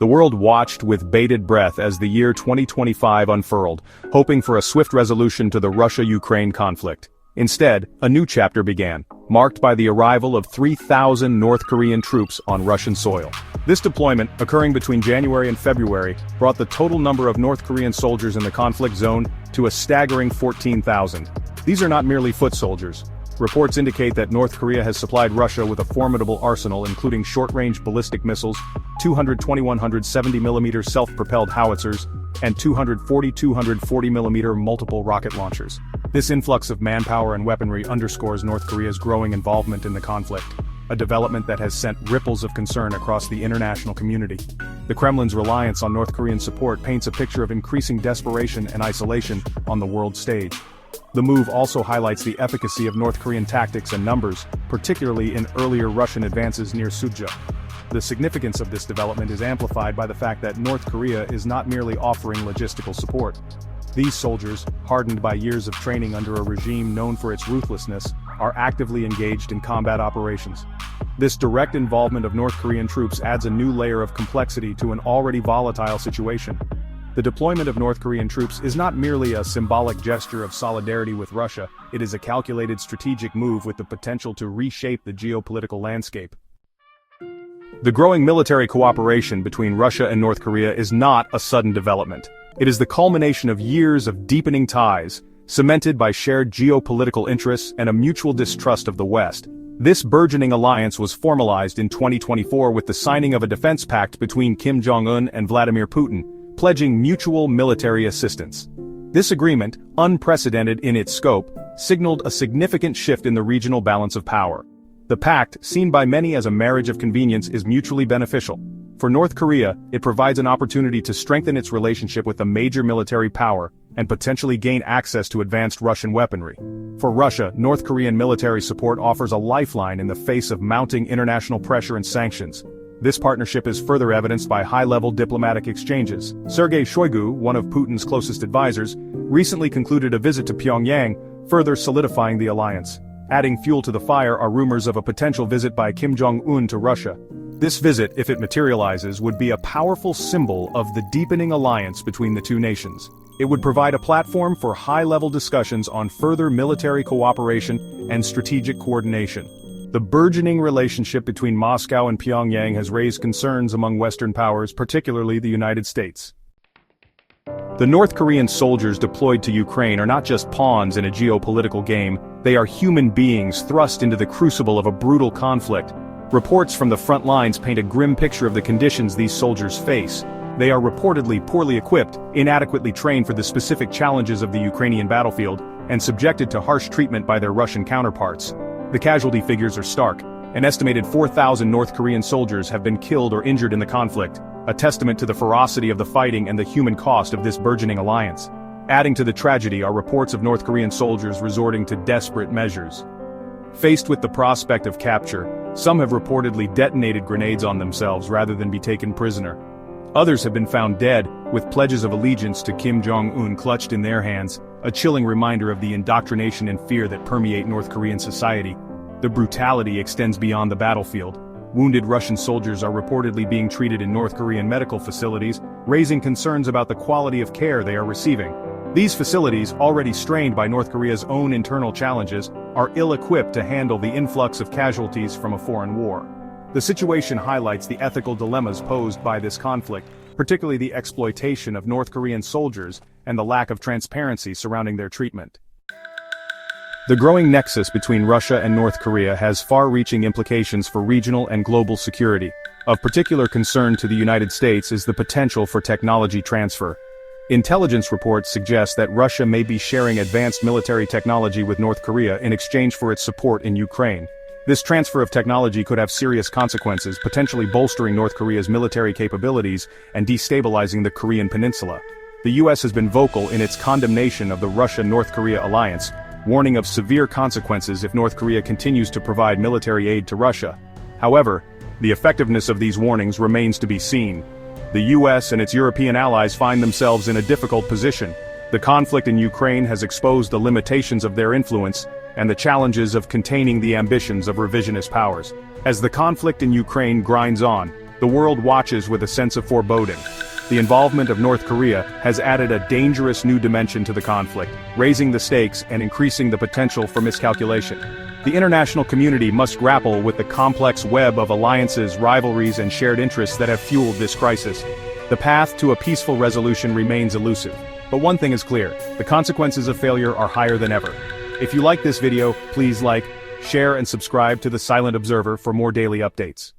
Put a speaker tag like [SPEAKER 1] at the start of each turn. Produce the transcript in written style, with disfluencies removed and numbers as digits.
[SPEAKER 1] The world watched with bated breath as the year 2025 unfurled, hoping for a swift resolution to the Russia-Ukraine conflict. Instead, a new chapter began, marked by the arrival of 3,000 North Korean troops on Russian soil. This deployment, occurring between January and February, brought the total number of North Korean soldiers in the conflict zone to a staggering 14,000. These are not merely foot soldiers. Reports indicate that North Korea has supplied Russia with a formidable arsenal including short-range ballistic missiles, 221 170mm self-propelled howitzers, and 240 240mm multiple rocket launchers. This influx of manpower and weaponry underscores North Korea's growing involvement in the conflict, a development that has sent ripples of concern across the international community. The Kremlin's reliance on North Korean support paints a picture of increasing desperation and isolation on the world stage. The move also highlights the efficacy of North Korean tactics and numbers, particularly in earlier Russian advances near Suja. The significance of this development is amplified by the fact that North Korea is not merely offering logistical support. These soldiers, hardened by years of training under a regime known for its ruthlessness, are actively engaged in combat operations. This direct involvement of North Korean troops adds a new layer of complexity to an already volatile situation. The deployment of North Korean troops is not merely a symbolic gesture of solidarity with Russia, it is a calculated strategic move with the potential to reshape the geopolitical landscape. The growing military cooperation between Russia and North Korea is not a sudden development. It is the culmination of years of deepening ties, cemented by shared geopolitical interests and a mutual distrust of the West. This burgeoning alliance was formalized in 2024 with the signing of a defense pact between Kim Jong-un and Vladimir Putin, pledging mutual military assistance. This agreement, unprecedented in its scope, signaled a significant shift in the regional balance of power. The pact, seen by many as a marriage of convenience, is mutually beneficial. For North Korea, it provides an opportunity to strengthen its relationship with a major military power and potentially gain access to advanced Russian weaponry. For Russia, North Korean military support offers a lifeline in the face of mounting international pressure and sanctions. This partnership is further evidenced by high-level diplomatic exchanges. Sergei Shoigu, one of Putin's closest advisors, recently concluded a visit to Pyongyang, further solidifying the alliance. Adding fuel to the fire are rumors of a potential visit by Kim Jong-un to Russia. This visit, if it materializes, would be a powerful symbol of the deepening alliance between the two nations. It would provide a platform for high-level discussions on further military cooperation and strategic coordination. The burgeoning relationship between Moscow and Pyongyang has raised concerns among Western powers, particularly the United States. The North Korean soldiers deployed to Ukraine are not just pawns in a geopolitical game, they are human beings thrust into the crucible of a brutal conflict. Reports from the front lines paint a grim picture of the conditions these soldiers face. They are reportedly poorly equipped, inadequately trained for the specific challenges of the Ukrainian battlefield, and subjected to harsh treatment by their Russian counterparts. The casualty figures are stark. An estimated 4,000 North Korean soldiers have been killed or injured in the conflict, a testament to the ferocity of the fighting and the human cost of this burgeoning alliance. Adding to the tragedy are reports of North Korean soldiers resorting to desperate measures. Faced with the prospect of capture, some have reportedly detonated grenades on themselves rather than be taken prisoner. Others have been found dead, with pledges of allegiance to Kim Jong-un clutched in their hands, a chilling reminder of the indoctrination and fear that permeate North Korean society. The brutality extends beyond the battlefield. Wounded Russian soldiers are reportedly being treated in North Korean medical facilities, raising concerns about the quality of care they are receiving. These facilities, already strained by North Korea's own internal challenges, are ill-equipped to handle the influx of casualties from a foreign war. The situation highlights the ethical dilemmas posed by this conflict, particularly the exploitation of North Korean soldiers and the lack of transparency surrounding their treatment. The growing nexus between Russia and North Korea has far-reaching implications for regional and global security. Of particular concern to the United States is the potential for technology transfer. Intelligence reports suggest that Russia may be sharing advanced military technology with North Korea in exchange for its support in Ukraine. This transfer of technology could have serious consequences, potentially bolstering North Korea's military capabilities and destabilizing the Korean peninsula. The US has been vocal in its condemnation of the Russia-North Korea alliance, warning of severe consequences if North Korea continues to provide military aid to Russia. However, the effectiveness of these warnings remains to be seen. The US and its European allies find themselves in a difficult position. The conflict in Ukraine has exposed the limitations of their influence and the challenges of containing the ambitions of revisionist powers. As the conflict in Ukraine grinds on, The world watches with a sense of foreboding. The involvement of North Korea has added a dangerous new dimension to the conflict, raising the stakes and increasing the potential for miscalculation. The international community must grapple with the complex web of alliances, rivalries, and shared interests that have fueled this crisis. The path to a peaceful resolution remains elusive. But one thing is clear, the consequences of failure are higher than ever. If you like this video, please like, share, and subscribe to The Silent Observer for more daily updates.